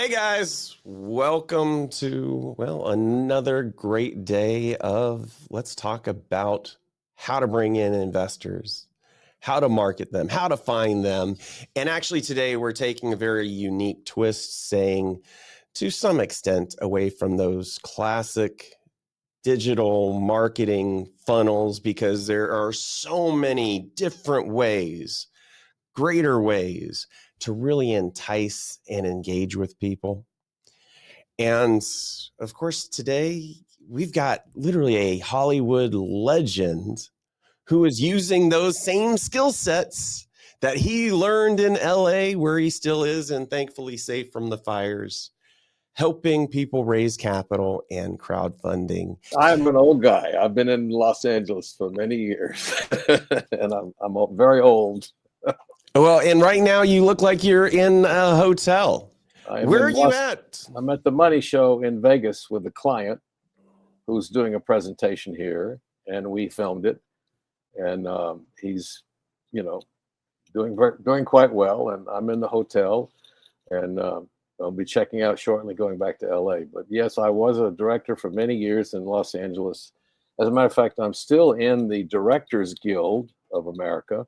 Hey guys, welcome to, another great day of let's talk about how to bring in investors, how to market them, how to find them. And actually today we're taking a very unique twist, saying to some extent away from those classic digital marketing funnels, because there are so many different ways, greater ways to really entice and engage with people. And of course, today we've got literally a Hollywood legend who is using those same skill sets that he learned in LA, where he still is and thankfully safe from the fires, helping people raise capital and crowdfunding. I'm an old guy. I've been in Los Angeles for many years, and I'm very old. Well, and right now you look like you're in a hotel. Where are you at? I'm at the Money Show in Vegas with a client who's doing a presentation here, and we filmed it. And he's, doing quite well. And I'm in the hotel, and I'll be checking out shortly, going back to LA. But yes, I was a director for many years in Los Angeles. As a matter of fact, I'm still in the Directors Guild of America,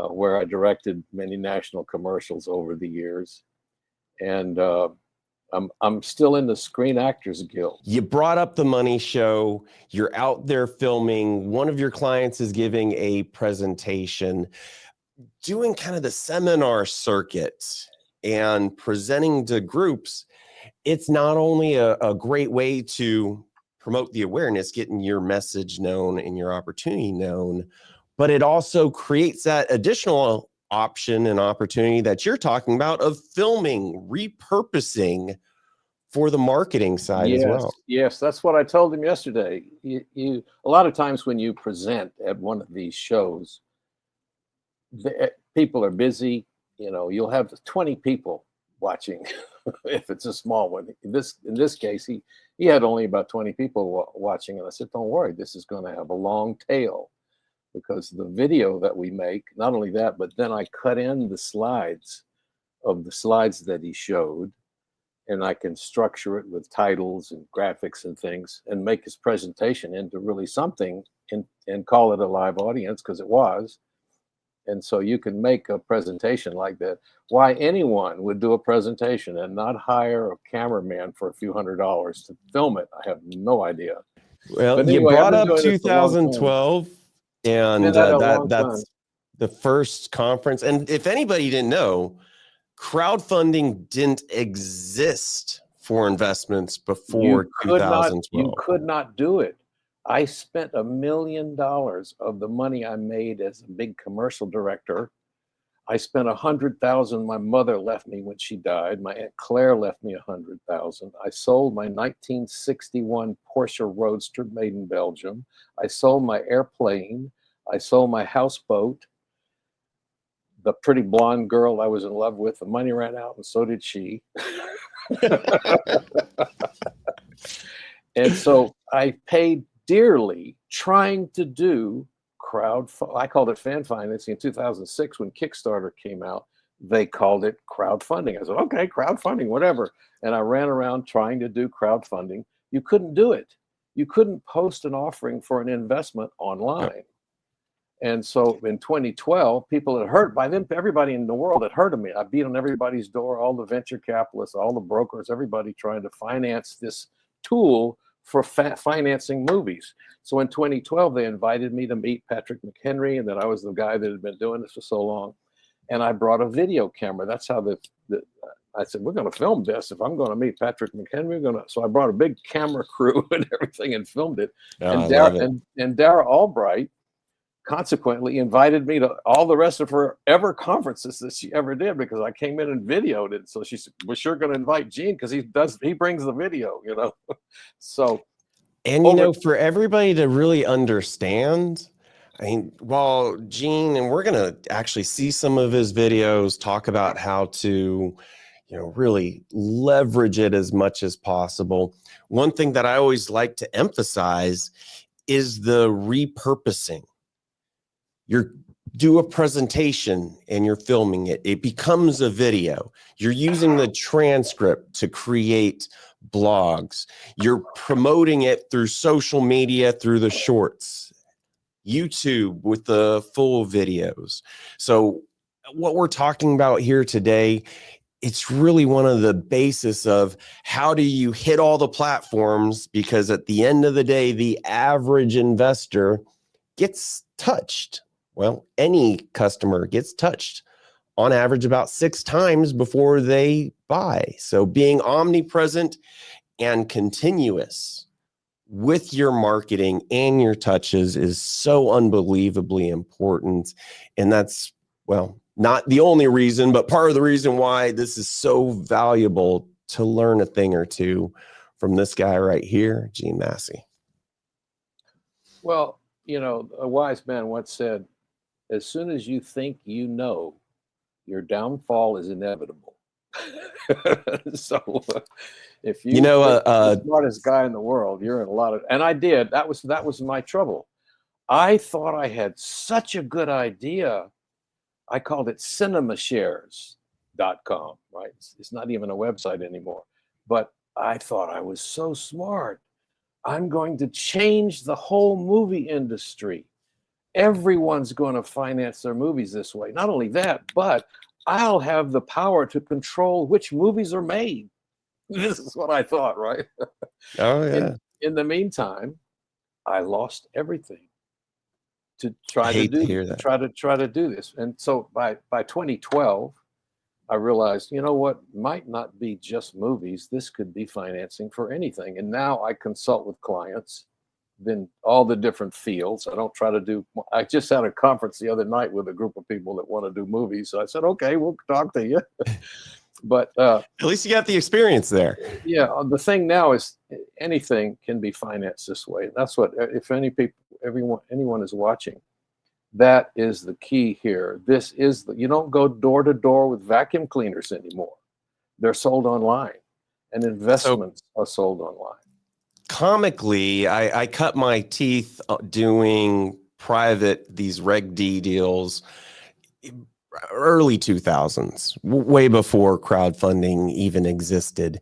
where I directed many national commercials over the years. And I'm still in the Screen Actors Guild. You brought up the Money Show. You're out there filming. One of your clients is giving a presentation, doing kind of the seminar circuit and presenting to groups. It's not only a great way to promote the awareness, getting your message known and your opportunity known, but it also creates that additional option and opportunity that you're talking about of filming, repurposing for the marketing side as well. Yes, that's what I told him yesterday. A lot of times when you present at one of these shows, people are busy. You'll have 20 people watching if it's a small one. In this case, he had only about 20 people watching, and I said, "Don't worry, this is going to have a long tail." Because the video that we make, not only that, but then I cut in the slides that he showed, and I can structure it with titles and graphics and things and make his presentation into really something and call it a live audience, because it was. And so you can make a presentation like that. Why anyone would do a presentation and not hire a cameraman for a few $100s to film it, I have no idea. Well, anyway, you brought up 2012. And that's the first conference. And if anybody didn't know, crowdfunding didn't exist for investments before 2012. You could not do it. I spent $1 million of the money I made as a big commercial director. I spent $100,000. My mother left me when she died. My Aunt Claire left me $100,000. I sold my 1961 Porsche Roadster made in Belgium. I sold my airplane. I sold my houseboat. The pretty blonde girl I was in love with, the money ran out, and so did she. And so I paid dearly trying to do I called it fan financing in 2006 when Kickstarter came out. They called it crowdfunding. I said, okay, crowdfunding, whatever. And I ran around trying to do crowdfunding. You couldn't do it. You couldn't post an offering for an investment online. And so in 2012, people had heard, by then everybody in the world had heard of me. I beat on everybody's door, all the venture capitalists, all the brokers, everybody trying to finance this tool for financing movies. So in 2012, they invited me to meet Patrick McHenry, and that I was the guy that had been doing this for so long. And I brought a video camera. That's how I said, we're going to film this. If I'm going to meet Patrick McHenry, so I brought a big camera crew and everything and filmed it. And Dara Albright consequently invited me to all the rest of her ever conferences that she ever did, because I came in and videoed it. So she said, we're sure going to invite Gene because he brings the video, So, and for everybody to really understand, I mean, while Gene, and we're going to actually see some of his videos, talk about how to, really leverage it as much as possible. One thing that I always like to emphasize is the repurposing. You're do a presentation and you're filming it. It becomes a video. You're using the transcript to create blogs. You're promoting it through social media, through the shorts, YouTube with the full videos. So what we're talking about here today, it's really one of the basis of how do you hit all the platforms, because at the end of the day, the average investor gets touched. Well, any customer gets touched on average about 6 times before they buy. So being omnipresent and continuous with your marketing and your touches is so unbelievably important. And that's, well, not the only reason, but part of the reason why this is so valuable to learn a thing or two from this guy right here, Gene Massey. Well, you know, a wise man once said, as soon as you think you know, your downfall is inevitable. So if You you know, think you're the smartest guy in the world, you're in a lot of, and I did. That was my trouble. I thought I had such a good idea. I called it cinemashares.com, right? It's not even a website anymore. But I thought I was so smart. I'm going to change the whole movie industry. Everyone's going to finance their movies this way. Not only that, but I'll have the power to control which movies are made. This is what I thought, right? oh In yeah, in the meantime, I lost everything to I try to hate to do hear to that. try to do this. And so by 2012, I realized, you know what, might not be just movies. This could be financing for anything. And now I consult with clients in all the different fields. I don't try to do, I just had a conference the other night with a group of people that want to do movies. So I said, okay, we'll talk to you. But At least you got the experience there. yeah, the thing now is anything can be financed this way. That's what, if any people, anyone is watching, that is the key here. This is you don't go door to door with vacuum cleaners anymore. They're sold online, and So investments are sold online. comically, I cut my teeth doing these Reg D deals early 2000s, way before crowdfunding even existed.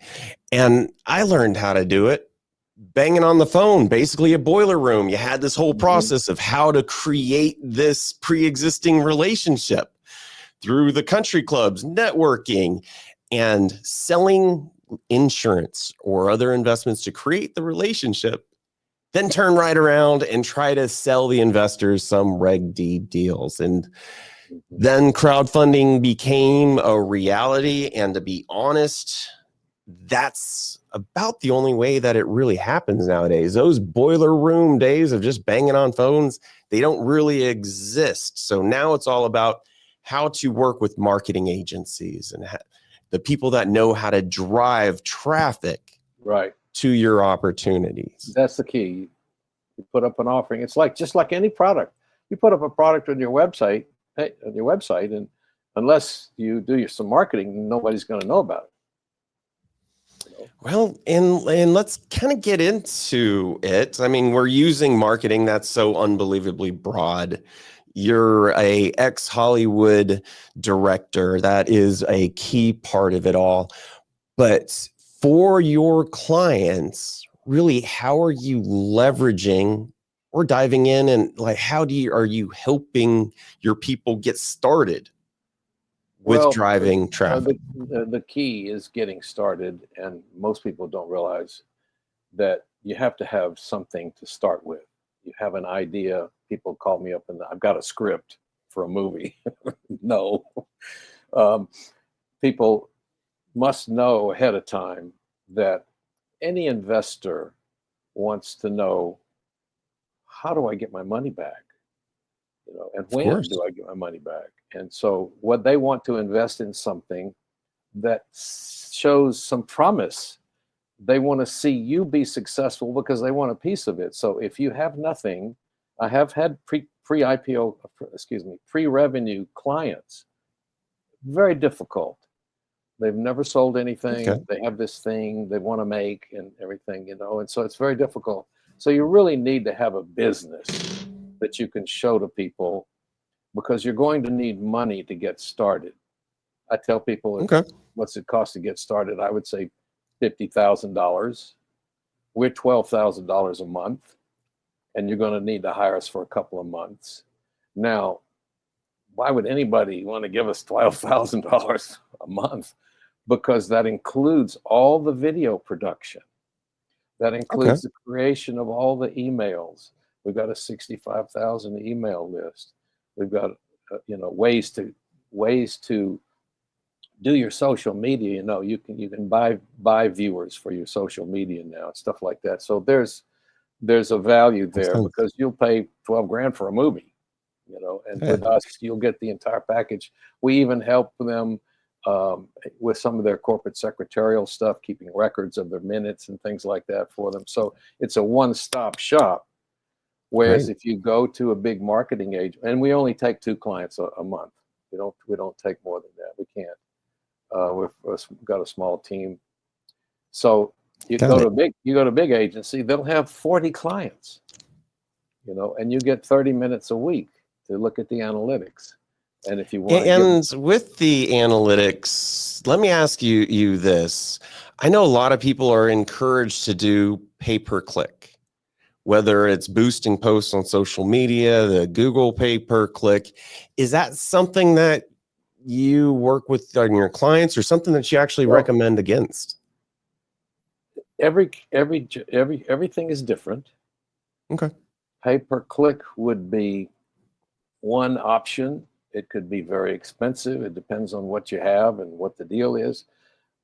And I learned how to do it banging on the phone, basically a boiler room. You had this whole Mhm. process of how to create this pre-existing relationship through the country clubs, networking, and selling insurance or other investments to create the relationship, then turn right around and try to sell the investors some Reg D deals. And Mhm. then crowdfunding became a reality. And to be honest, that's about the only way that it really happens nowadays. Those boiler room days of just banging on phones, they don't really exist. So now it's all about how to work with marketing agencies and the people that know how to drive traffic Right. to your opportunities. That's the key. You put up an offering. It's like just like any product. You put up a product on your website, and unless you do some marketing, nobody's going to know about it. You know? Well, and let's kind of get into it. I mean, we're using marketing that's so unbelievably broad. You're a ex-Hollywood director. That is a key part of it all. But for your clients, really, how are you leveraging or diving in, and like are you helping your people get started with Well, driving traffic? the key is getting started, and most people don't realize that you have to have something to start with. You have an idea. People call me up and I've got a script for a movie. No, um, people must know ahead of time that any investor wants to know, how do I get my money back? You know, and Of when course. do I get my money back? And so, what they want to invest in something that shows some promise. They want to see you be successful because they want a piece of it. So if you have nothing, I have had pre IPO, excuse me, pre revenue clients. Very difficult. They've never sold anything. Okay. They have this thing they want to make and everything, you know, and so it's very difficult. So you really need to have a business that you can show to people because you're going to need money to get started. I tell people, Okay. what's it cost to get started? I would say $50,000. We're $12,000 a month, and you're going to need to hire us for a couple of months. Now, why would anybody want to give us $12,000 a month? Because that includes all the video production. That Okay. includes the creation of all the emails. We've got a 65,000 email list. We've got ways to do your social media. You can buy viewers for your social media now, stuff like that. So there's a value Makes there, sense. because you'll pay 12 grand for a movie, and Yeah. with us you'll get the entire package. We even help them with some of their corporate secretarial stuff, keeping records of their minutes and things like that for them. So it's a one-stop shop. Whereas Great. if you go to a big marketing agent, and we only take 2 clients a month, we don't take more than that. We can't. We've got a small team. So you Got go to it. a big agency, they'll have 40 clients, and you get 30 minutes a week to look at the analytics. And if you want to give And with the analytics, let me ask you this. I know a lot of people are encouraged to do pay-per-click, whether it's boosting posts on social media, the Google pay-per-click. Is that something that you work with on your clients, or something that you actually well, recommend against? everything is different. Okay. Pay-per-click would be one option. It could be very expensive. It depends on what you have and what the deal is.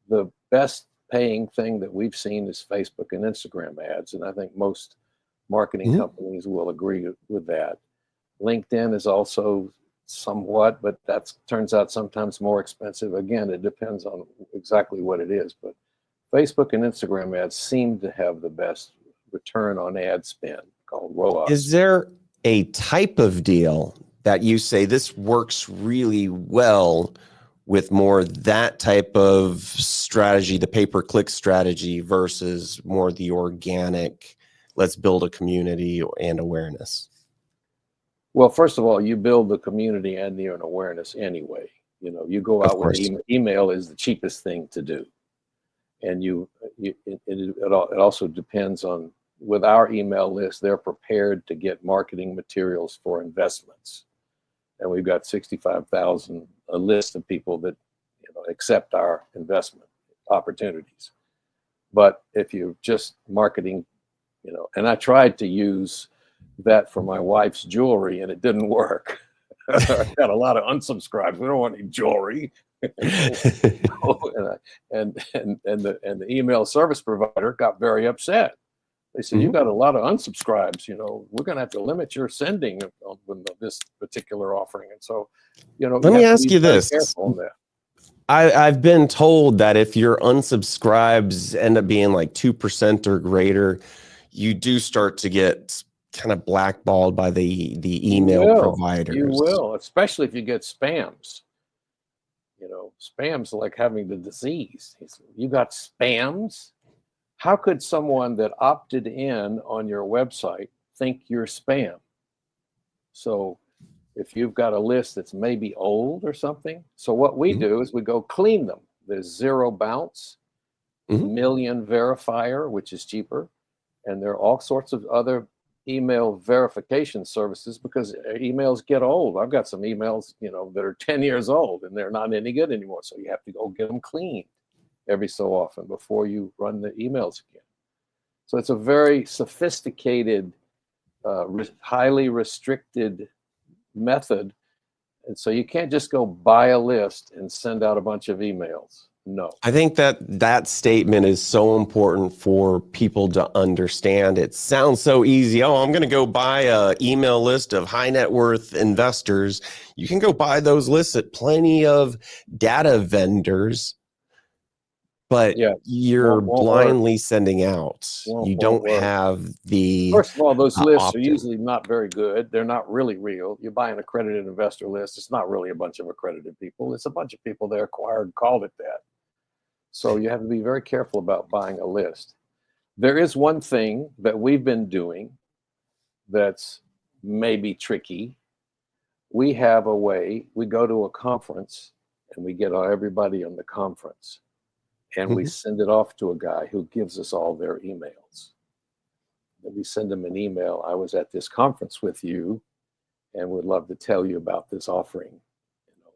The best paying thing that we've seen is Facebook and Instagram ads, and I think most marketing Mhm. companies will agree with that. LinkedIn is also somewhat, but that turns out sometimes more expensive. Again, it depends on exactly what it is, but Facebook and Instagram ads seem to have the best return on ad spend, called Is ROAS. there a type of deal that you say this works really well with more that type of strategy, the pay-per-click strategy, versus more the organic, let's build a community and awareness? Well, first of all, you build the community and the awareness anyway. You go Of out with course. email is the cheapest thing to do, and it also depends on, with our email list, they're prepared to get marketing materials for investments, and we've got 65,000, a list of people that accept our investment opportunities. But if you're just marketing, and I tried to use that for my wife's jewelry, and it didn't work. I got a lot of unsubscribes. We don't want any jewelry. And the email service provider got very upset. They said, "You Mhm. got a lot of unsubscribes. We're going to have to limit your sending on this particular offering." And so, Let you me have to ask be you very this. careful on that. I've been told that if your unsubscribes end up being like 2% or greater, you do start to get kind of blackballed by the email You providers. will, especially if you get spams. Spams are like having the disease. You got spams? How could someone that opted in on your website think you're spam? So if you've got a list that's maybe old or something, so what we Mhm. do is we go clean them. There's zero bounce, Mhm. million verifier, which is cheaper, and there are all sorts of other email verification services, because emails get old. I've got some emails, that are 10 years old and they're not any good anymore. So you have to go get them cleaned every so often before you run the emails again. So it's a very sophisticated, highly restricted method. And so you can't just go buy a list and send out a bunch of emails. No. I think that statement is so important for people to understand. It sounds so easy. Oh, I'm going to go buy a email list of high net worth investors. You can go buy those lists at plenty of data vendors, but Yeah. you're Won't work. blindly sending out. You Won't don't work. have the First of all, those lists are opt-in. usually not very good. They're not really real. You buy an accredited investor list, it's not really a bunch of accredited people. It's a bunch of people they acquired and called it that. So you have to be very careful about buying a list. There is one thing that we've been doing that's maybe tricky. we have a way, we go to a conference and we get everybody on the conference and we Mhm. send it off to a guy who gives us all their emails. And we send them an email. I was at this conference with you and would love to tell you about this offering. You know,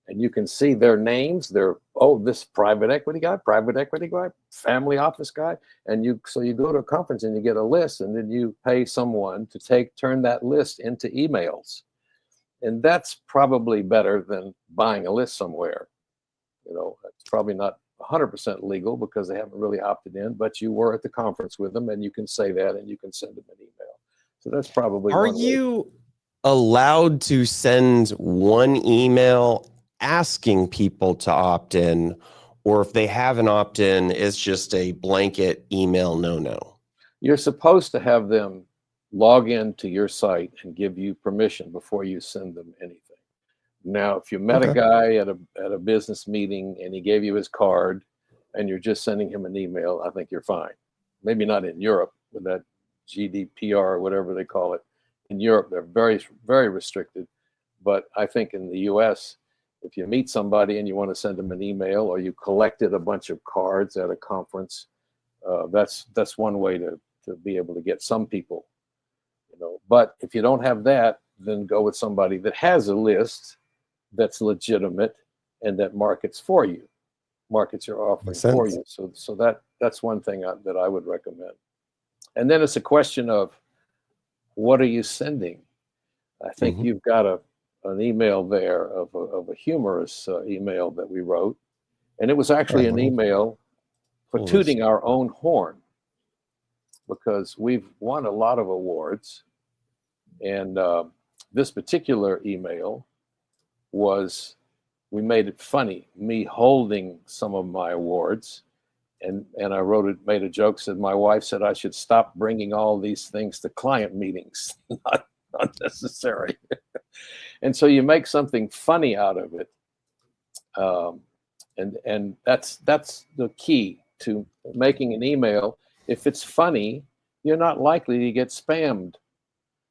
and you can see their names. They're, oh, this private equity guy, family office guy. And so you go to a conference and you get a list, and then you pay someone to turn that list into emails. And that's probably better than buying a list somewhere. You know, it's probably not 100% legal because they haven't really opted in, but you were at the conference with them and you can say that and you can send them an email. So that's probably Are one way. you allowed to send one email asking people to opt in, or if they haven't opt in, it's just a blanket email no? You're supposed to have them log into your site and give you permission before you send them anything. Now, if you met a Okay. guy at a business meeting and he gave you his card and you're just sending him an email, I think you're fine. Maybe not in Europe with that GDPR or whatever they call it. In Europe, they're very, very restricted. But I think in the US, if you meet somebody and you want to send them an email, or you collected a bunch of cards at a conference, that's one way to be able to get some people, you know. But if you don't have that, then go with somebody that has a list that's legitimate and that markets your offering Makes for sense. you. So that's one thing that I would recommend. And then it's a question of, what are you sending? I think Mhm. you've got an email there of a humorous email that we wrote, and it was Yeah, actually an let me email for pull this. tooting our own horn, because we've won a lot of awards. And this particular email we made it funny, me holding some of my awards. And I made a joke, said my wife said I should stop bringing all these things to client meetings. Not necessary. And so you make something funny out of it. And that's the key to making an email. If it's funny, you're not likely to get spammed.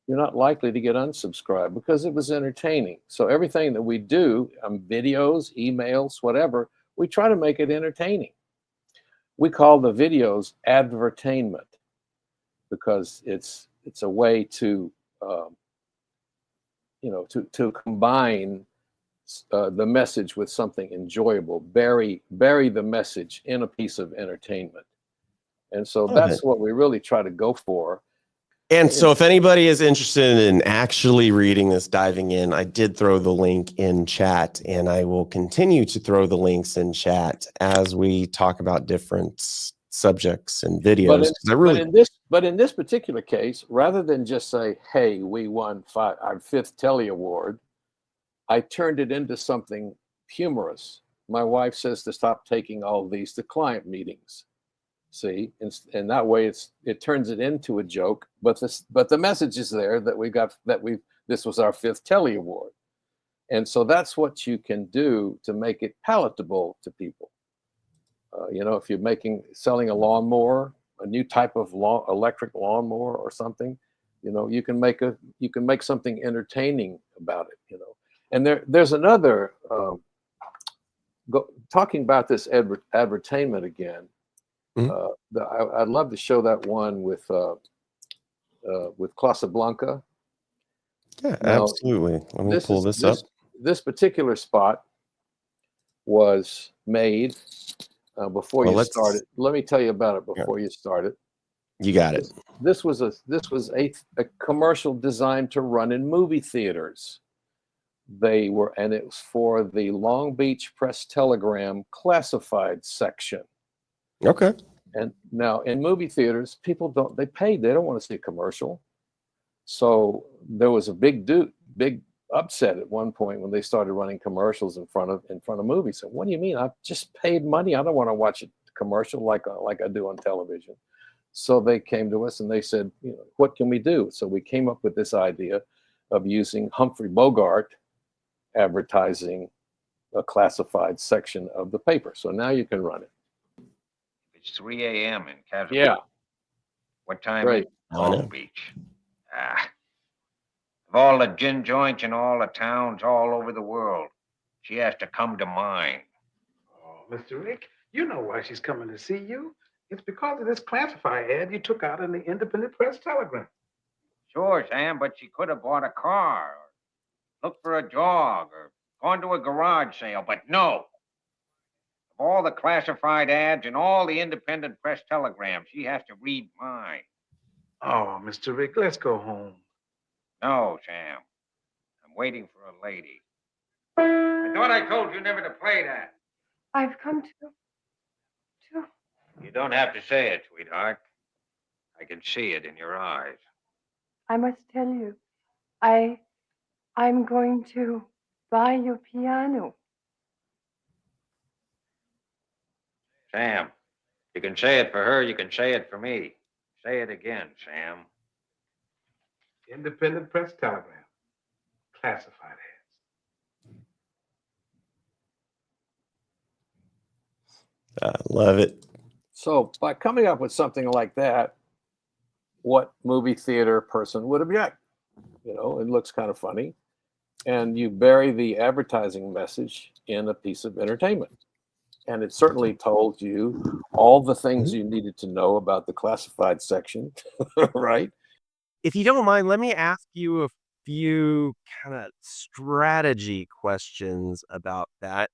You're not likely to get unsubscribed because it was entertaining. So everything that we do, videos, emails, whatever, we try to make it entertaining. We call the videos advertainment because it's a way to to combine the message with something enjoyable, bury the message in a piece of entertainment. And so Love it. that's what we really try to go for. And so if anybody is interested in actually reading this, diving in, I did throw the link in chat, and I will continue to throw the links in chat as we talk about different subjects and videos. But in this particular case, rather than just say, "Hey, we won our 5th Telly Award," I turned it into something humorous. My wife says to stop taking all these to client meetings. See, and that way it turns it into a joke. But the message is there that this was our 5th Telly Award, and so that's what you can do to make it palatable to people. If you're selling a lawnmower, a new type of electric lawnmower or something, you can make something entertaining about it. And there's another talking about this advertainment again. Mhm. I'd love to show that one with Casablanca. Yeah, Now, absolutely. Let me this pull is this up. this particular spot was made before Well, you let's, started. Let me tell you about it yeah, before you started. you got it. This was a commercial designed to run in movie theaters. And it was for the Long Beach Press Telegram classified section. Okay. And now in movie theaters, people they don't want to see a commercial. So there was a big upset at one point when they started running commercials in front of movies. So what do you mean? I've just paid money. I don't want to watch a commercial like I do on television. So they came to us and they said, what can we do? So we came up with this idea of using Humphrey Bogart advertising a classified section of the paper. So now you can run it. It's 3 a.m. in Casablanca. Yeah, What time great. is Long Beach? I've all the gin joints in all the towns all over the world. She has to come to mine. Oh, Mr. Rick, you know why she's coming to see you. It's because of this classified ad you took out in the Independent Press Telegram. Sure, Sam, but she could have bought a car, or looked for a dog, or gone to a garage sale, but no. Of all the classified ads and all the independent press telegrams, she has to read mine. Oh, Mr. Rick, let's go home. No, Sam. I'm waiting for a lady. I thought I told you never to play that. I've come to. You don't have to say it, sweetheart. I can see it in your eyes. I must tell you, I'm going to buy your piano. Sam, you can say it for her, you can say it for me. Say it again, Sam. Independent Press Telegram. Classified ads. I love it. So by coming up with something like that, what movie theater person would object? You know, it looks kind of funny. And you bury the advertising message in a piece of entertainment. And it certainly told you all the things you needed to know about the classified section, right? If you don't mind, let me ask you a few kind of strategy questions about that.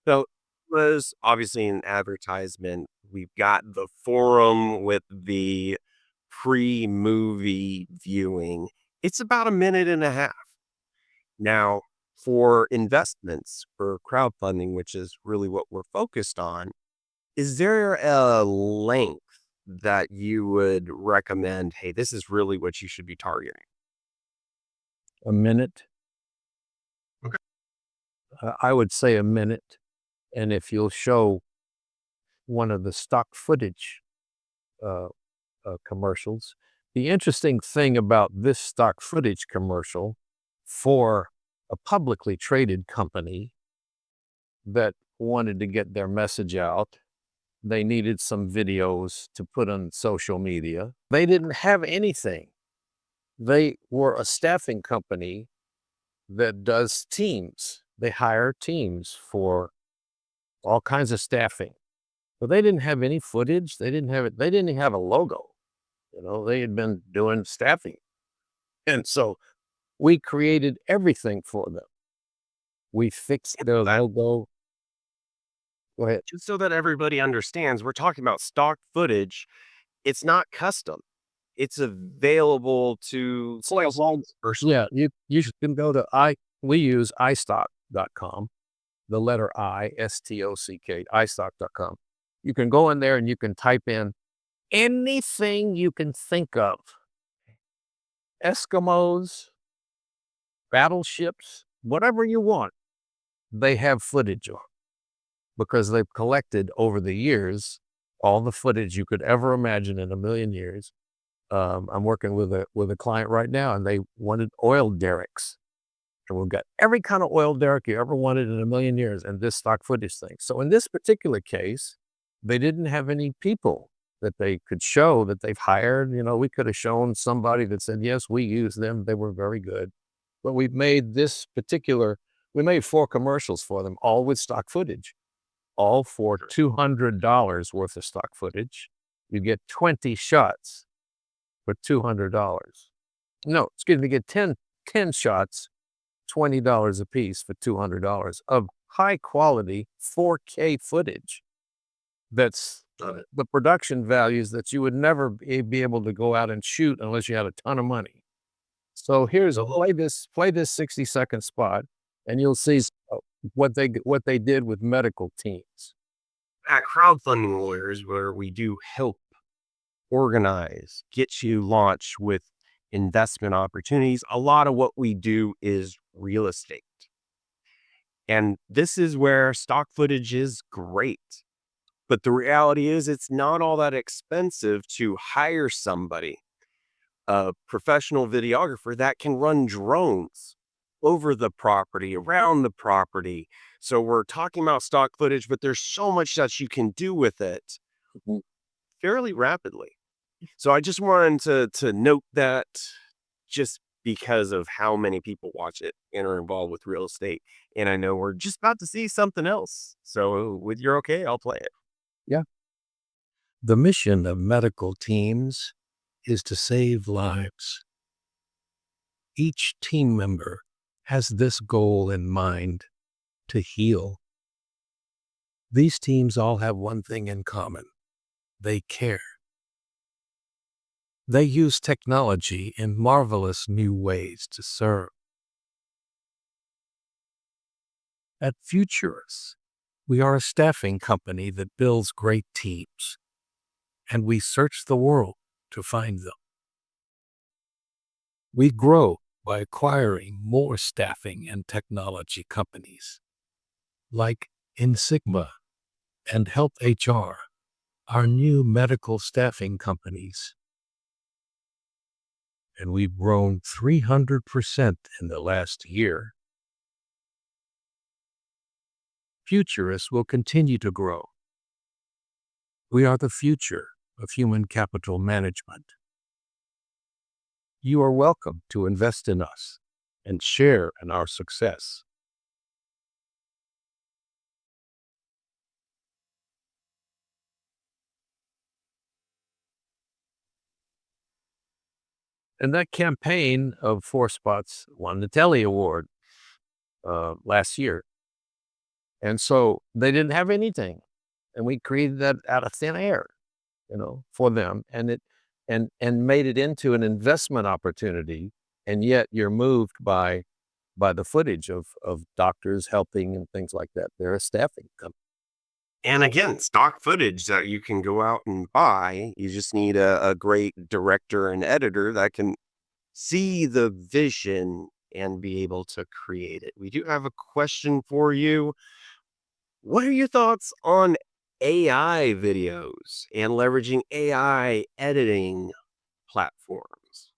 So it was obviously an advertisement. We've got the forum with the pre-movie viewing. It's about a minute and a half. Now, for investments, for crowdfunding, which is really what we're focused on, is there a length that you would recommend, hey, this is really what you should be targeting? A minute. Okay. I would say a minute. And if you'll show one of the stock footage commercials, the interesting thing about this stock footage commercial for a publicly traded company that wanted to get their message out, they needed some videos to put on social media. They didn't have anything. They were a staffing company that does teams. They hire teams for all kinds of staffing. But they didn't have any footage. They didn't even have a logo. You know, they had been doing staffing. And so we created everything for them. We fixed their logo. Go ahead. Just so that everybody understands, we're talking about stock footage. It's not custom. It's available to Yeah, you can go to we use istock.com, the letter I, S-T-O-C-K, istock.com. You can go in there and you can type in anything you can think of. Eskimos, battleships, whatever you want, they have footage on, because they've collected over the years all the footage you could ever imagine in a million years. I'm working with a client right now, and they wanted oil derricks. And we've got every kind of oil derrick you ever wanted in a million years, and this stock footage thing. So in this particular case, they didn't have any people that they could show that they've hired. You know, we could have shown somebody that said, yes, we use them. They were very good. But we made 4 commercials for them, all with stock footage, all for $200 worth of stock footage. You get 20 shots for $200. No, excuse me, get 10 shots, $20 a piece for $200 of high quality 4K footage. That's the production values that you would never be able to go out and shoot unless you had a ton of money. So here's play this 60-second spot, and you'll see what they did with medical teams. At Crowdfunding Lawyers, where we do help organize, get you launched with investment opportunities, a lot of what we do is real estate. And this is where stock footage is great. But the reality is it's not all that expensive to hire somebody, a professional videographer that can run drones over the property, around the property. So we're talking about stock footage, but there's so much that you can do with it fairly rapidly. So I just wanted to note that, just because of how many people watch it and are involved with real estate. And I know we're just about to see something else. So with you're okay, I'll play it. Yeah. The mission of medical teams is to save lives. Each team member has this goal in mind: to heal. These teams all have one thing in common: they care. They use technology in marvelous new ways to serve. At Futurus, we are a staffing company that builds great teams, and we search the world to find them. We grow by acquiring more staffing and technology companies, like Insigma and Help HR, our new medical staffing companies. And we've grown 300% in the last year. Futurus will continue to grow. We are the future of human capital management. You are welcome to invest in us and share in our success. And that campaign of 4 spots won the Telly Award last year. And so they didn't have anything. And we created that out of thin air, for them. And it and made it into an investment opportunity. And yet you're moved by the footage of doctors helping and things like that. They're a staffing company. And again, stock footage that you can go out and buy. You just need a great director and editor that can see the vision and be able to create it. We do have a question for you. What are your thoughts on AI videos and leveraging AI editing platforms?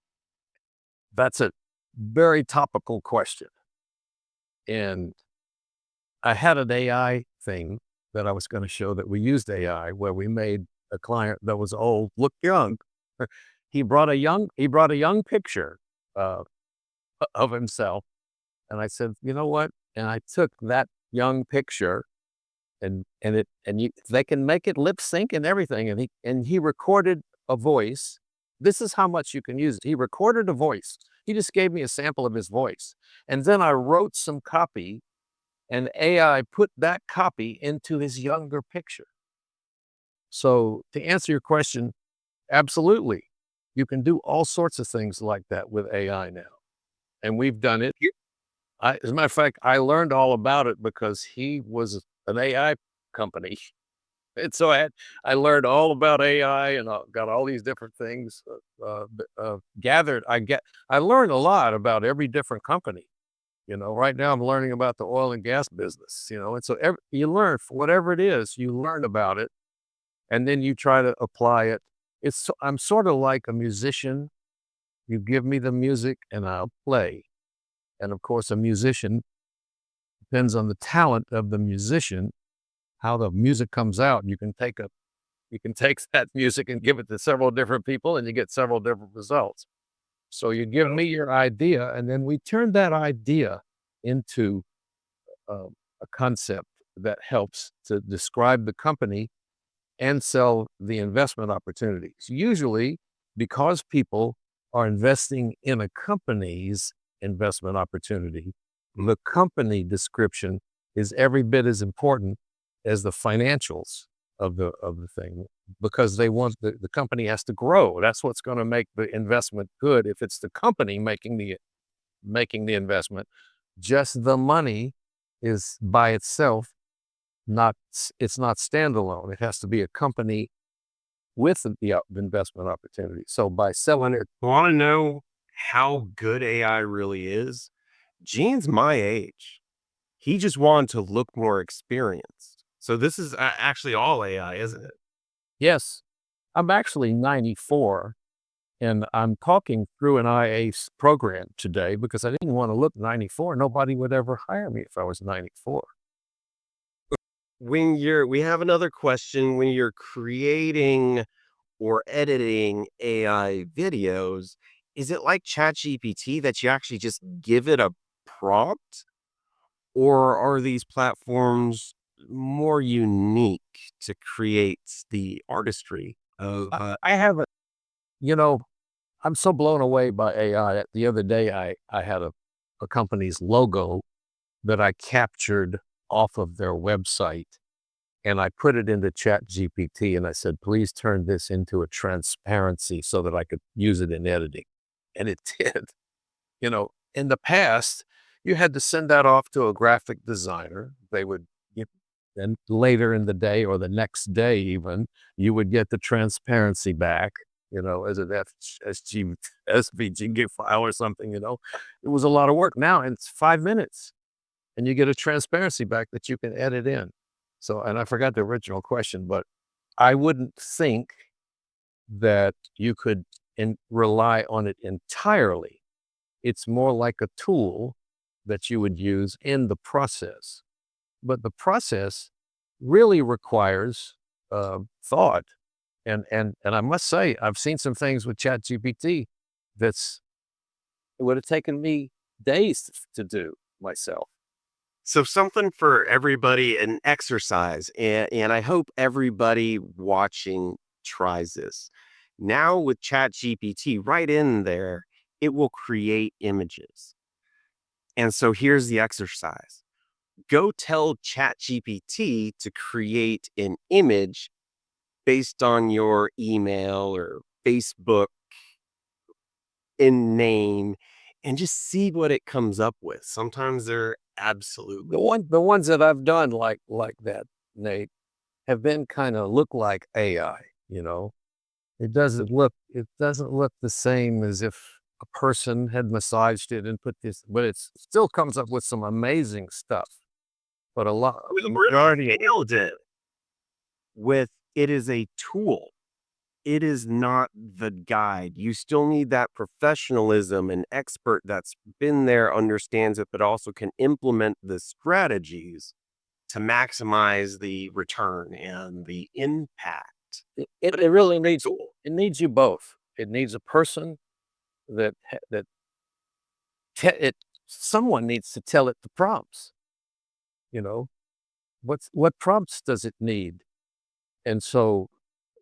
That's a very topical question. And I had an AI thing that I was going to show that we used AI, where we made a client that was old look young. He brought a young picture of himself, and I said, you know what? And I took that young picture, they can make it lip sync and everything, and he recorded a voice. This is how much you can use it. He recorded a voice. He just gave me a sample of his voice, and then I wrote some copy, and AI put that copy into his younger picture. So to answer your question, absolutely. You can do all sorts of things like that with AI now. And we've done it. As a matter of fact, I learned all about it because he was an AI company. And so I learned all about AI and got all these different things gathered. I learned a lot about every different company. Right now I'm learning about the oil and gas business, and so you learn whatever it is, you learn about it, and then you try to apply it. I'm sort of like a musician. You give me the music and I'll play. And of course, a musician depends on the talent of the musician, how the music comes out. You can take that music and give it to several different people and you get several different results. So you give me your idea, and then we turn that idea into a concept that helps to describe the company and sell the investment opportunities. Usually, because people are investing in a company's investment opportunity, the company description is every bit as important as the financials of the thing, because they want the company has to grow. That's what's going to make the investment good. If it's the company making the investment, just the money is by itself it's not standalone. It has to be a company with the investment opportunity. So by selling it, Want to know how good AI really is? Gene's my age. He just wanted to look more experienced. So this is actually all AI, isn't it? yes, I'm actually 94. And I'm talking through an IA program today because I didn't want to look 94. Nobody would ever hire me if I was 94. We have another question. When you're creating or editing AI videos, is it like ChatGPT that you actually just give it a prompt? Or are these platforms more unique to create the artistry of I haven't, you know, I'm so blown away by AI. The other day, I had a company's logo that I captured off of their website, and I put it into ChatGPT, and I said, please turn this into a transparency so that I could use it in editing. And it did. In the past, you had to send that off to a graphic designer. They would, then later in the day or the next day even, you would get the transparency back, as an SVG file or something, It was a lot of work. Now it's 5 minutes and you get a transparency back that you can edit in. So, and I forgot the original question, but I wouldn't think that you could rely on it entirely. It's more like a tool that you would use in the process. But the process really requires thought. And I must say, I've seen some things with ChatGPT it would have taken me days to do myself. So something for everybody, an exercise, and I hope everybody watching tries this. Now with ChatGPT right in there, it will create images. And so here's the exercise. Go tell ChatGPT to create an image based on your email or Facebook in name and just see what it comes up with. Sometimes they're absolutely The ones that I've done like that, Nate, have been kind of look like AI, It doesn't look the same as if a person had massaged it and put this, but it still comes up with some amazing stuff. But a lot, the majority nailed it. With it is a tool. It is not the guide. You still need that professionalism and expert that's been there, understands it, but also can implement the strategies to maximize the return and the impact. it really needs you both. It needs a person that someone needs to tell it the prompts. What prompts does it need? And so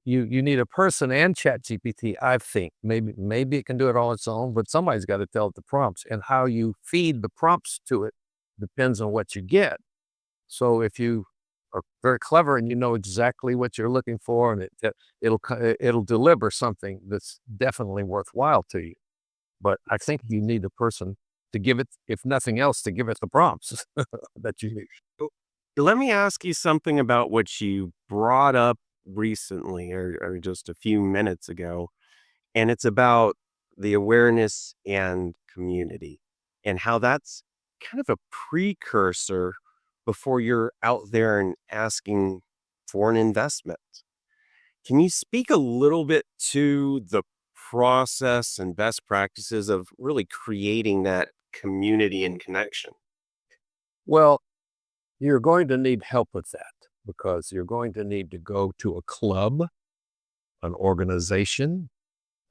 you need a person and ChatGPT, I think. Maybe it can do it all on its own, but somebody's got to tell it the prompts, and how you feed the prompts to it depends on what you get. So if you are very clever and you know exactly what you're looking for, and it'll deliver something that's definitely worthwhile to you. But I think you need a person to give it, if nothing else, to give it the prompts that you need. Let me ask you something about what you brought up recently or just a few minutes ago. And it's about the awareness and community and how that's kind of a precursor before you're out there and asking for an investment. Can you speak a little bit to the process and best practices of really creating that community and connection? Well, you're going to need help with that, because you're going to need to go to a club, an organization,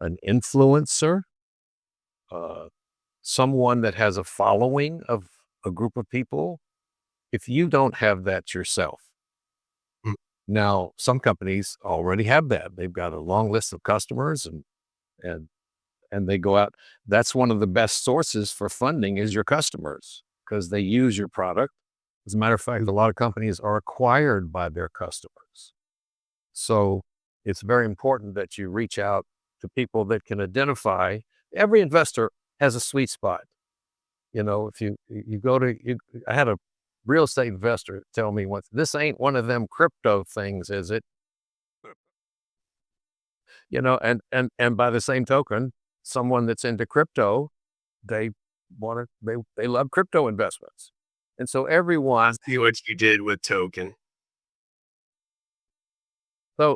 an influencer, someone that has a following of a group of people, if you don't have that yourself. Mm. Now, some companies already have that. They've got a long list of customers and they go out. That's one of the best sources for funding is your customers, because they use your product. As a matter of fact, a lot of companies are acquired by their customers. So it's very important that you reach out to people that can identify. Every investor has a sweet spot. If you go to, I had a real estate investor tell me once, this ain't one of them crypto things, is it? And by the same token, someone that's into crypto, they love crypto investments. And so everyone, See what you did with token.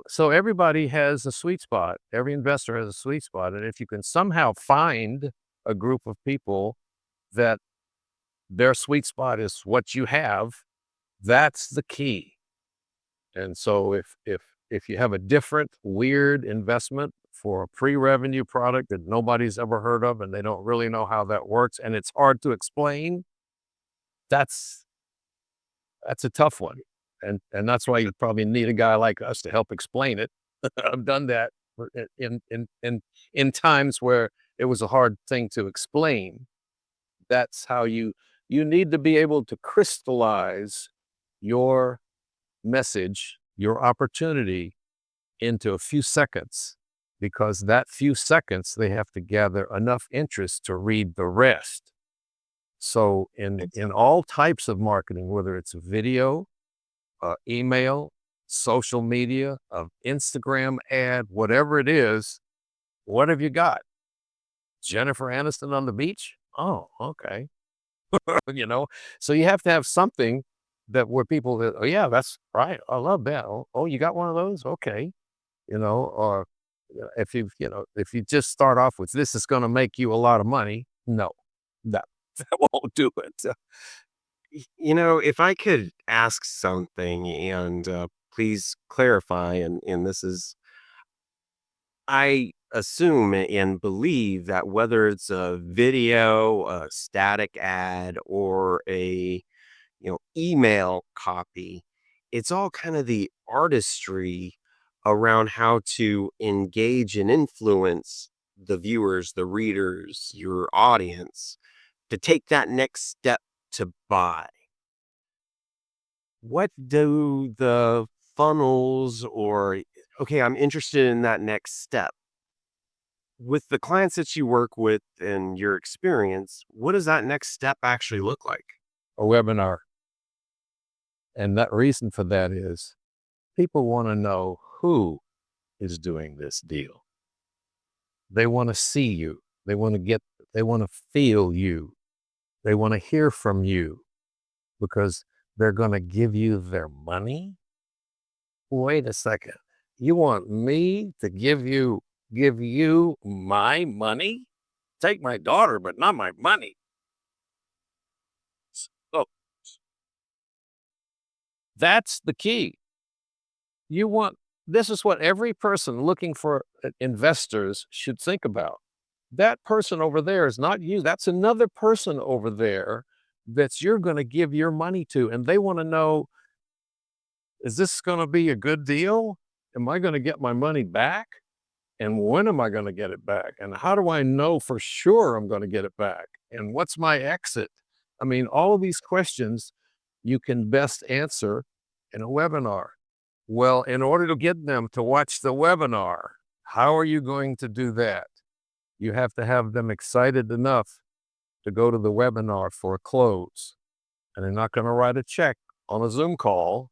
so everybody has a sweet spot. Every investor has a sweet spot. And if you can somehow find a group of people that their sweet spot is what you have, that's the key. And so if you have a different weird investment for a pre-revenue product that nobody's ever heard of and they don't really know how that works and it's hard to explain, that's a tough one. And that's why you probably need a guy like us to help explain it. I've done that in times where it was a hard thing to explain. That's how you need to be able to crystallize your message, your opportunity into a few seconds, because that few seconds, they have to gather enough interest to read the rest. So in all types of marketing, whether it's video, email, social media, Instagram ad, whatever it is, what have you got? Jennifer Aniston on the beach? Oh, okay. So you have to have something that where people that, oh yeah, that's right. I love that. Oh, you got one of those? Okay. Or if if you just start off with this is going to make you a lot of money. No, that, that won't do it. If I could ask something and please clarify, and this is, I assume and believe that whether it's a video, a static ad, or a email copy, it's all kind of the artistry around how to engage and influence the viewers, the readers, your audience to take that next step to buy. What do the funnels or, okay, I'm interested in that next step. With the clients that you work with and your experience, what does that next step actually look like? A webinar. And that reason for that is people want to know who is doing this deal. They want to see you. They want to feel you. They want to hear from you because they're going to give you their money. Wait a second. You want me to give you my money? Take my daughter, but not my money. So that's the key. This is what every person looking for investors should think about. That person over there is not you. That's another person over there that you're going to give your money to. And they want to know, is this going to be a good deal? Am I going to get my money back? And when am I going to get it back? And how do I know for sure I'm going to get it back? And what's my exit? I mean, all of these questions you can best answer in a webinar. Well, in order to get them to watch the webinar, how are you going to do that? You have to have them excited enough to go to the webinar for a close. And they're not going to write a check on a Zoom call.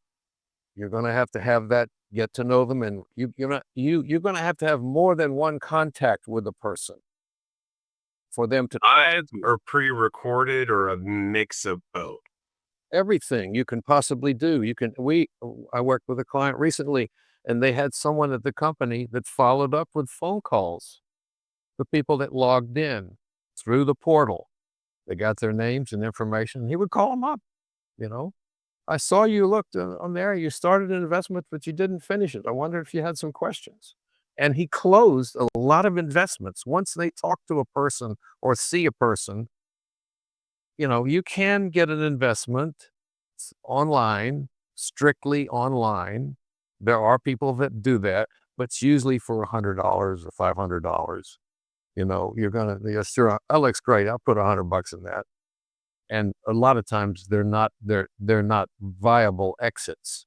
You're going to have that, get to know them, and you're going to have more than one contact with a person for them to Or pre-recorded or a mix of both. Everything you can possibly do. I worked with a client recently, and they had someone at the company that followed up with phone calls. The people that logged in through the portal, they got their names and information. He would call them up, I saw you looked on there. You started an investment, but you didn't finish it. I wonder if you had some questions. And he closed a lot of investments. Once they talk to a person or see a person, you can get an investment online, strictly online. There are people that do that, but it's usually for $100 or $500. Sure, that looks great. I'll put $100 in that. And a lot of times they're not viable exits.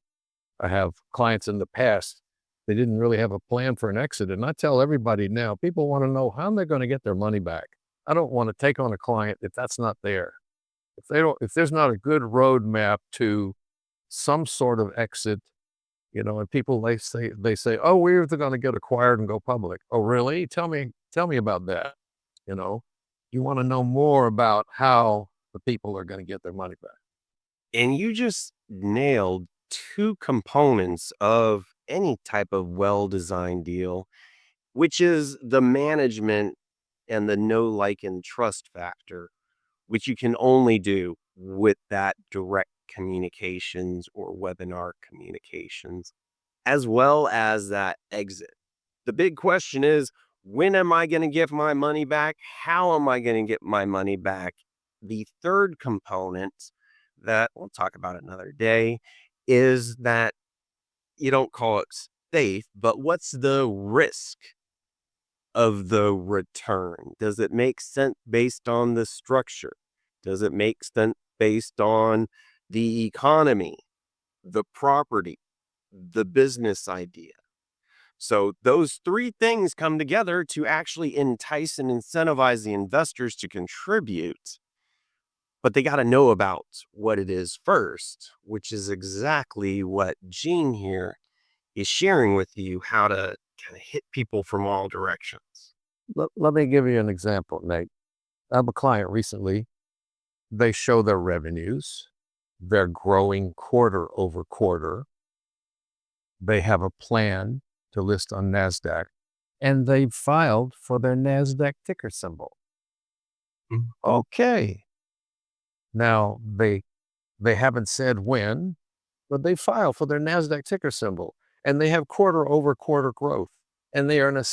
I have clients in the past, they didn't really have a plan for an exit. And I tell everybody now, people want to know how they're going to get their money back. I don't want to take on a client if that's not there. If there's not a good roadmap to some sort of exit, and people, they say, oh, we're going to get acquired and go public. Oh, really? Tell me about that. You want to know more about how the people are going to get their money back. And you just nailed two components of any type of well-designed deal, which is the management and the know, like, and trust factor, which you can only do with that direct communications or webinar communications, as well as that exit. The big question is, when am I going to get my money back? How am I going to get my money back? The third component that we'll talk about another day is that you don't call it safe, but what's the risk of the return? Does it make sense based on the structure? Does it make sense based on the economy, the property, the business idea? So those three things come together to actually entice and incentivize the investors to contribute. But they got to know about what it is first, which is exactly what Gene here is sharing with you, how to kind of hit people from all directions. Let me give you an example, Nate. I have a client recently. They show their revenues. They're growing quarter over quarter. They have a plan to list on NASDAQ, and they've filed for their NASDAQ ticker symbol. Okay. Now, they haven't said when, but they file for their NASDAQ ticker symbol, and they have quarter over quarter growth. And they're in a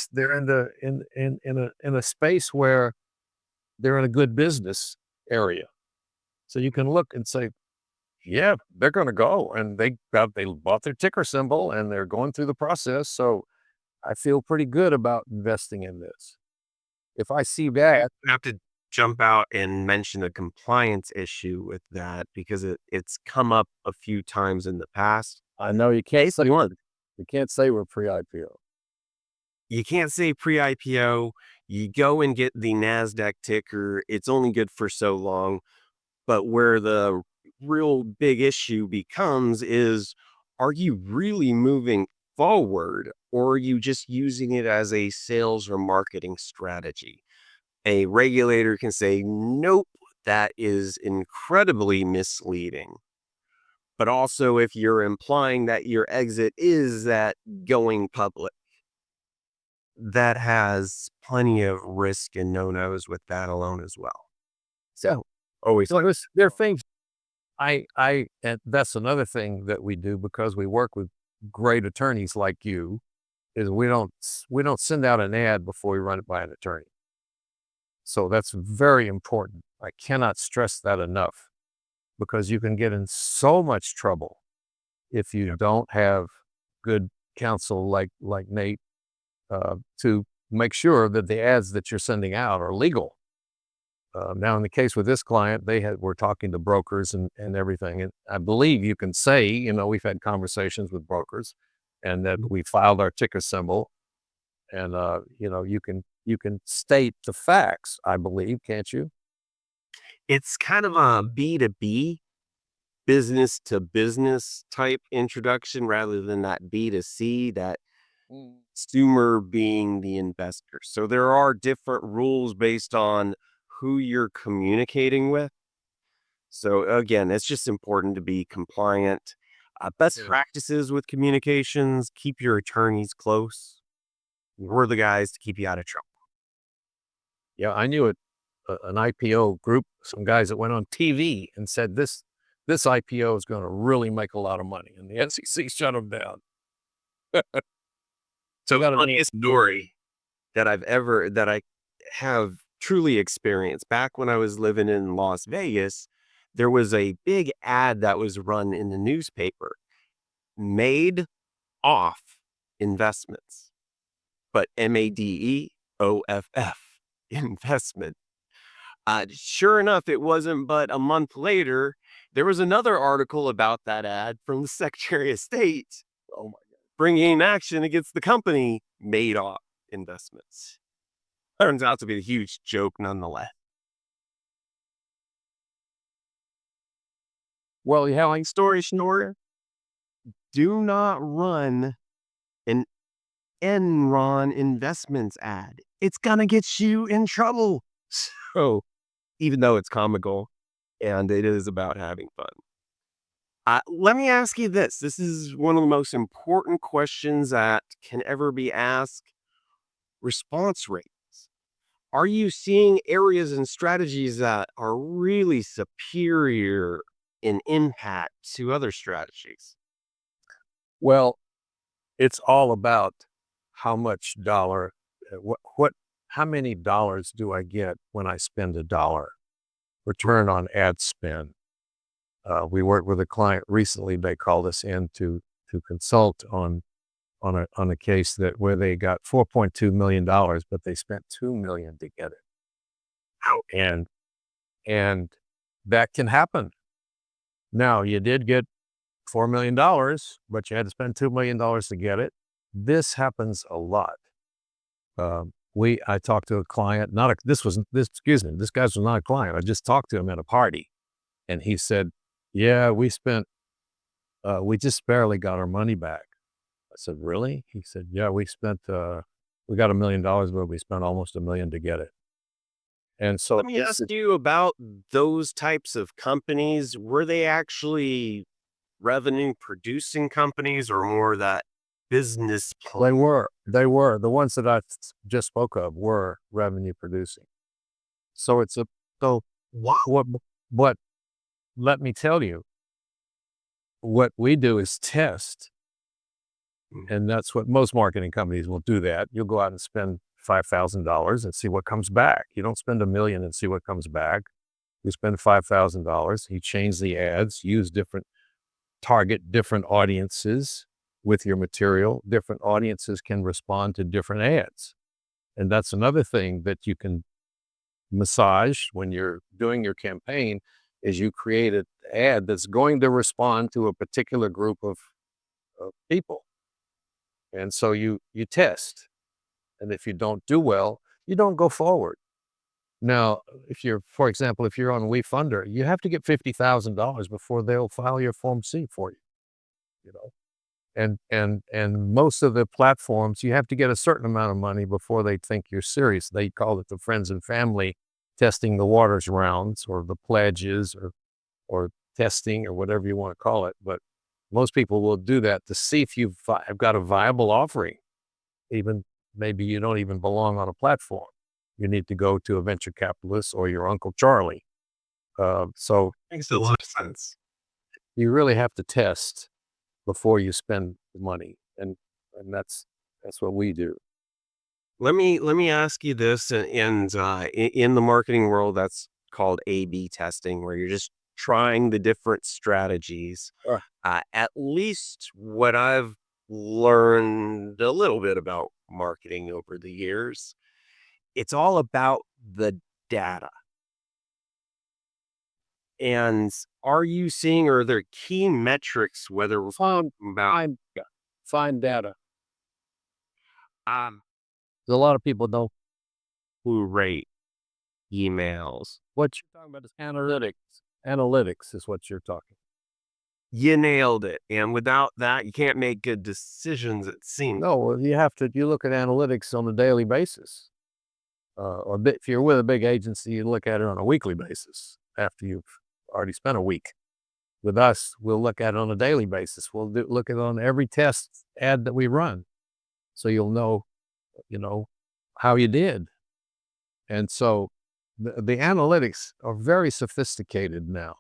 space where they're in a good business area. So you can look and say, yeah, they're going to go, and they bought their ticker symbol and they're going through the process. So I feel pretty good about investing in this. If I see that, I have to jump out and mention a compliance issue with that because it's come up a few times in the past. I know you can't say one. You can't say we're pre-IPO. You can't say pre-IPO. You go and get the NASDAQ ticker. It's only good for so long. But where the real big issue becomes is, are you really moving forward, or are you just using it as a sales or marketing strategy? A regulator can say, nope, that is incredibly misleading. But also, if you're implying that your exit is that going public, that has plenty of risk and no-nos with that alone as well. So always, There are things and that's another thing that we do because we work with great attorneys like you, is we don't send out an ad before we run it by an attorney. So that's very important. I cannot stress that enough, because you can get in so much trouble if you don't have good counsel like Nate to make sure that the ads that you're sending out are legal. Now, in the case with this client, we're talking to brokers and everything. And I believe you can say, we've had conversations with brokers, and that we filed our ticker symbol, and you can state the facts, I believe, can't you? it's kind of a B2B, business to business type introduction rather than that B2C, that consumer being the investor. So there are different rules based on who you're communicating with. So again, it's just important to be compliant. Best Yeah. practices with communications: keep your attorneys close. We're the guys to keep you out of trouble. Yeah, I knew an IPO group, some guys that went on TV and said this IPO is going to really make a lot of money, and the SEC shut them down. So Got the it. funniest story that I have truly experienced, back when I was living in Las Vegas, there was a big ad that was run in the newspaper, made off investments, but MADEOFF investment. Sure enough, it wasn't but a month later, there was another article about that ad from the Secretary of State. Oh my God. Bringing action against the company Madoff Investments. Turns out to be a huge joke nonetheless. Well, yeah, Long story short, do not run an Enron Investments ad. It's going to get you in trouble. So, even though it's comical and it is about having fun. Let me ask you this. This is one of the most important questions that can ever be asked. Response rates. Are you seeing areas and strategies that are really superior in impact to other strategies? well, it's all about how much how many dollars do I get when I spend $1? Return on ad spend. We worked with a client recently. They called us in to consult on a case where they got $4.2 million, but they spent $2 million to get it. And that can happen. Now, you did get $4 million, but you had to spend $2 million to get it. This happens a lot. I talked to a client, this guy was not a client. I just talked to him at a party, and he said, yeah, we just barely got our money back. I said, really? He said, yeah, we got $1 million, but we spent almost $1 million to get it. And so let me ask you about those types of companies. Were they actually revenue producing companies or more that business plan? They were. The ones that I just spoke of were revenue producing. So what, let me tell you, what we do is test. And that's what most marketing companies will do. That you'll go out and spend $5,000 and see what comes back. You don't spend $1 million and see what comes back. You spend $5,000. You change the ads, target different audiences with your material. Different audiences can respond to different ads. And that's another thing that you can massage when you're doing your campaign, is you create an ad that's going to respond to a particular group of people. And so you test. And if you don't do well, you don't go forward. Now, for example, if you're on WeFunder, you have to get $50,000 before they'll file your Form C for you, And most of the platforms, you have to get a certain amount of money before they think you're serious. They call it the friends and family testing the waters rounds, or the pledges, or testing, or whatever you want to call it. But most people will do that to see if you've got a viable offering. Even maybe you don't even belong on a platform. You need to go to a venture capitalist or your Uncle Charlie. So Makes a lot of sense. You really have to test before you spend the money, and that's what we do. Let me ask you this, and in the marketing world, that's called A/B testing, where you're just trying the different strategies. Sure. At least what I've learned a little bit about marketing over the years, it's all about the data. And are you seeing, or are there key metrics, whether we're talking about Find data. um, A lot of people don't. who rate emails? What you're talking about is analytics. Analytics is what you're talking. You nailed it. And without that, you can't make good decisions, it seems. No, you look at analytics on a daily basis. If you're with a big agency, you look at it on a weekly basis after you've already spent a week. With us, we'll look at it on a daily basis. We'll look at it on every test ad that we run. So you'll know, how you did. And so the analytics are very sophisticated now.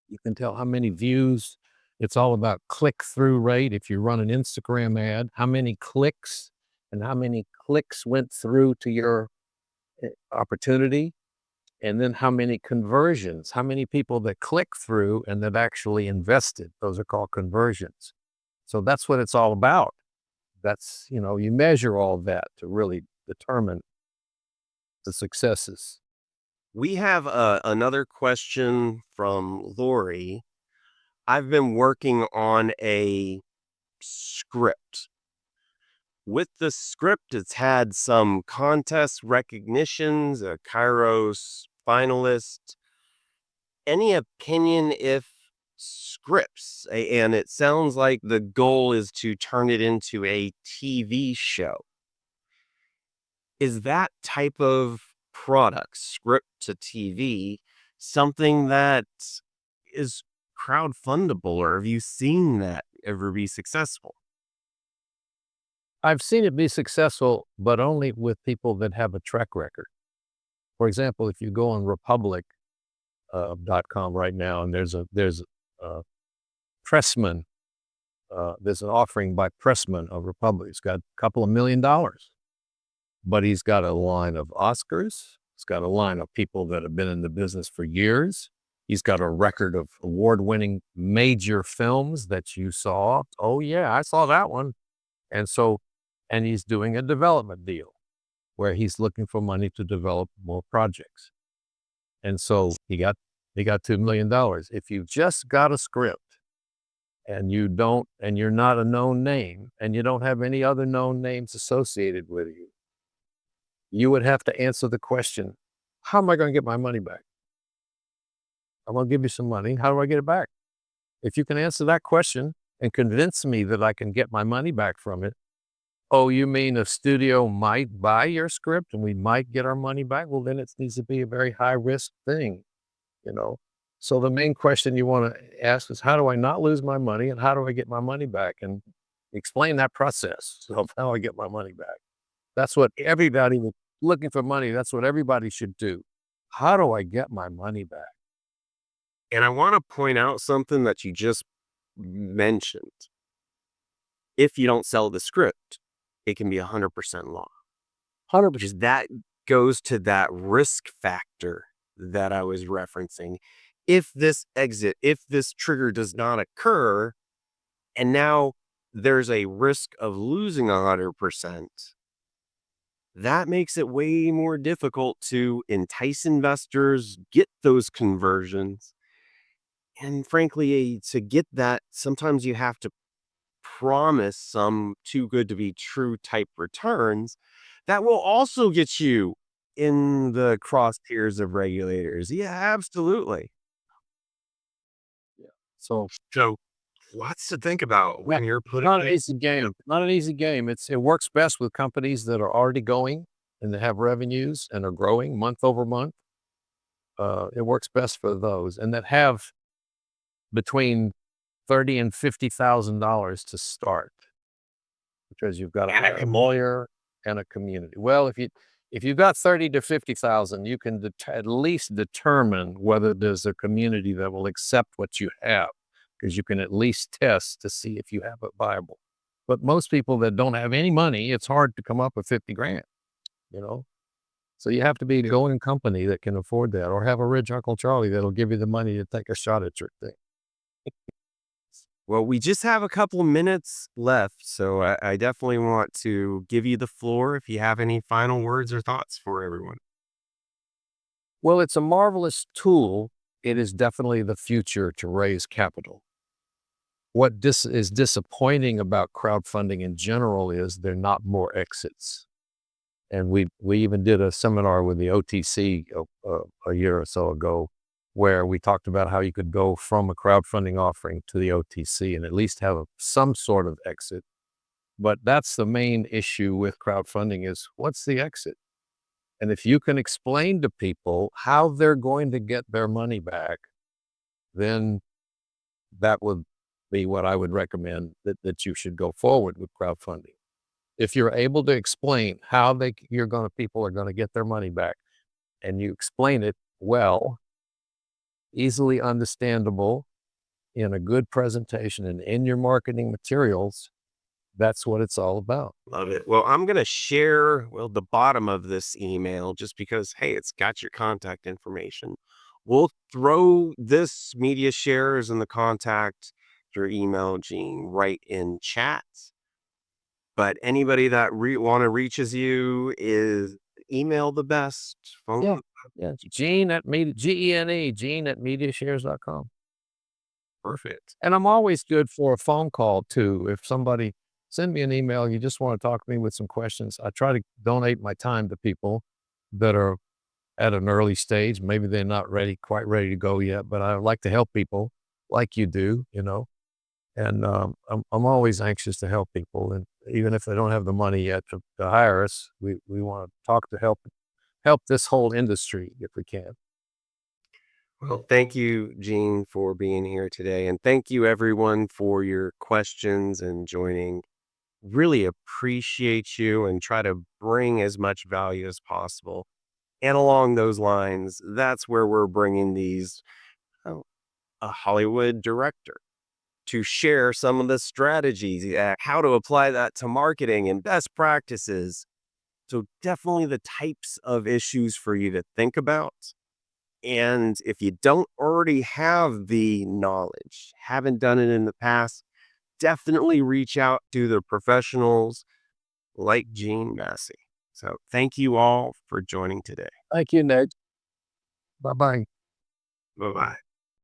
You can tell how many views. It's all about click-through rate. If you run an Instagram ad, how many clicks and how many clicks went through to your opportunity, and then how many conversions, how many people that click through and that actually invested. Those are called conversions. So that's what it's all about. That's, you measure all that to really determine the successes. We have another question from Lori. I've been working on a script. With the script, it's had some contest recognitions, a Kairos finalist. Any opinion if scripts, and it sounds like the goal is to turn it into a TV show. Is that type of product, script to TV, something that is crowdfundable, or have you seen that ever be successful? I've seen it be successful, but only with people that have a track record. For example, if you go on Republic.com right now, and there's a pressman there's an offering by Pressman of Republic. It's got a couple of $1 million, but he's got a line of Oscars. He's got a line of people that have been in the business for years. He's got a record of award-winning major films that you saw. Oh yeah, I saw that one. And he's doing a development deal where he's looking for money to develop more projects. And so he got $2 million. If you've just got a script and you're not a known name and you don't have any other known names associated with you, you would have to answer the question, how am I going to get my money back? I'm going to give you some money. How do I get it back? If you can answer that question and convince me that I can get my money back from it, oh, you mean a studio might buy your script and we might get our money back? Well, then it needs to be a very high risk thing, you know? So the main question you want to ask is, how do I not lose my money and how do I get my money back? And explain that process of how I get my money back. That's what everybody looking for money, that's what everybody should do. How do I get my money back? And I want to point out something that you just mentioned. If you don't sell the script, it can be 100% law. 100%. Because that goes to that risk factor that I was referencing. If this trigger does not occur, and now there's a risk of losing 100%, that makes it way more difficult to entice investors, get those conversions. And frankly, to get that, sometimes you have to promise some too good to be true type returns that will also get you in the crosshairs of regulators. Yeah, absolutely. Yeah. So lots to think about when you're putting not an easy game. Not an easy game. It works best with companies that are already going and they have revenues and are growing month over month. It works best for those and that have between $30,000 and $50,000 to start, because you've got to hire a lawyer and a community. Well, if you've got 30 to 50,000, you can at least determine whether there's a community that will accept what you have, because you can at least test to see if you have it viable. But most people that don't have any money, it's hard to come up with 50 grand, you know? So you have to be a going company that can afford that, or have a rich Uncle Charlie that'll give you the money to take a shot at your thing. Well, we just have a couple of minutes left, so I definitely want to give you the floor if you have any final words or thoughts for everyone. Well, it's a marvelous tool. It is definitely the future to raise capital. What is disappointing about crowdfunding in general is there are not more exits. And we even did a seminar with the OTC a year or so ago, where we talked about how you could go from a crowdfunding offering to the OTC and at least have some sort of exit. But that's the main issue with crowdfunding is, what's the exit? And if you can explain to people how they're going to get their money back, then that would be what I would recommend that you should go forward with crowdfunding. If you're able to explain how people are going to get their money back, and you explain it well, easily understandable, in a good presentation and in your marketing materials, that's what it's all about. Love it. Well, I'm going to share, the bottom of this email just because, hey, it's got your contact information. We'll throw this media shares and the contact, your email, Gene, right in chat. But anybody that reaches you is email the best. Phone. Yeah. Gene at mediashares.com. Perfect. And I'm always good for a phone call too. If somebody send me an email, you just want to talk to me with some questions. I try to donate my time to people that are at an early stage. Maybe they're not quite ready to go yet, but I like to help people like you do, and I'm always anxious to help people. And even if they don't have the money yet to hire us, we want to talk to help this whole industry if we can. Well, thank you, Gene, for being here today. And thank you, everyone, for your questions and joining. Really appreciate you and try to bring as much value as possible. And along those lines, that's where we're bringing these, a Hollywood director, to share some of the strategies, how to apply that to marketing and best practices. So definitely the types of issues for you to think about. And if you don't already have the knowledge, haven't done it in the past, definitely reach out to the professionals like Gene Massey. So thank you all for joining today. Thank you, Nate. Bye-bye. Bye-bye.